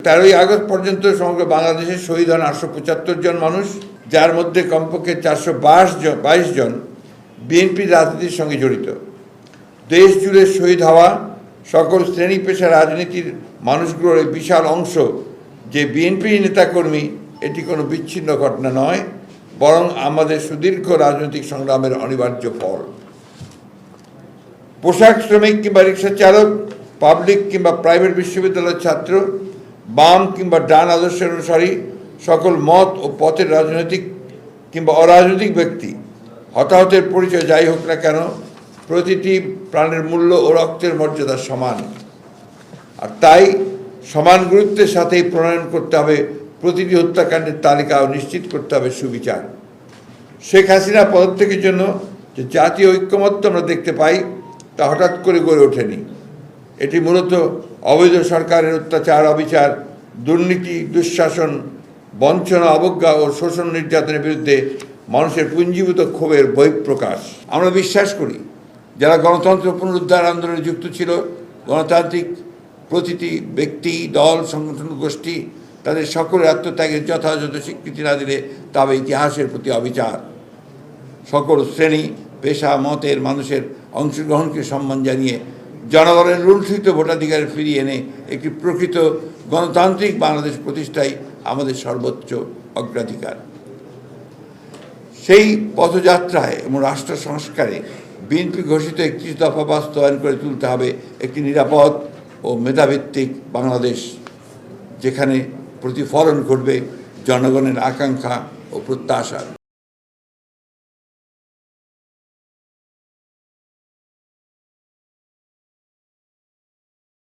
13ই August পর্যন্ত সমগ্র বাংলাদেশে শহীদ হন 875 জন মানুষ, যার মধ্যে কমপক্ষে 422 জন বিএনপি রাজনীতির সঙ্গে জড়িত। দেশ জুড়ে শহীদ হওয়া সকল শ্রেণী পেশা রাজনীতির মানুষগুলোর এই বিশাল অংশ যে বিএনপি নেতাকর্মী, এটি কোনো বিচ্ছিন্ন ঘটনা নয়, বরং আমাদের সুদীর্ঘ রাজনৈতিক সংগ্রামের অনিবার্য ফল। পোশাক শ্রমিক কিংবা রিক্সা চালক, পাবলিক কিংবা প্রাইভেট বিশ্ববিদ্যালয়ের ছাত্র, বাম কিংবা ডান আদর্শের অনুসারী, সকল মত ও পথের রাজনৈতিক কিংবা অরাজনৈতিক ব্যক্তি, হতাহতের পরিচয় যাই হোক না কেন, প্রতিটি প্রাণের মূল্য ও রক্তের মর্যাদা সমান। আর তাই সমান গুরুত্বের সাথেই প্রণয়ন করতে হবে প্রতিটি হত্যাকাণ্ডের তালিকা ও নিশ্চিত করতে হবে সুবিচার। শেখ হাসিনা পদত্যাগের জন্য যে জাতীয় ঐক্যমত্য আমরা দেখতে পাই, তা হঠাৎ করে গড়ে ওঠেনি। এটি মূলত অবৈধ সরকারের অত্যাচার, অবিচার, দুর্নীতি, দুঃশাসন, বঞ্চনা, অবজ্ঞা ও শোষণ নির্যাতনের বিরুদ্ধে মানুষের পুঞ্জীভূত ক্ষোভের বহিঃপ্রকাশ। আমরা বিশ্বাস করি, যারা গণতন্ত্র পুনরুদ্ধার আন্দোলনে যুক্ত ছিল, গণতান্ত্রিক প্রতিটি ব্যক্তি, দল, সংগঠন, গোষ্ঠী, তাদের সকলের আত্মত্যাগের যথাযথ স্বীকৃতি না দিলে তবে ইতিহাসের প্রতি অবিচার। সকল শ্রেণী, পেশা, মতের মানুষের অংশগ্রহণকে সম্মান জানিয়ে জনগণের লুণ্ঠিত ভোটাধিকার ফিরিয়ে এনে একটি প্রকৃত গণতান্ত্রিক বাংলাদেশ প্রতিষ্ঠাই আমাদের সর্বোচ্চ অগ্রাধিকার। সেই পথযাত্রায় এবং রাষ্ট্র সংস্কারে বিএনপি ঘোষিত 31 দফা বাস্তবায়ন করে তুলতে হবে একটি নিরাপদ ও মেধাভিত্তিক বাংলাদেশ, যেখানে প্রতিফলন ঘটবে জনগণের আকাঙ্ক্ষা ও প্রত্যাশা।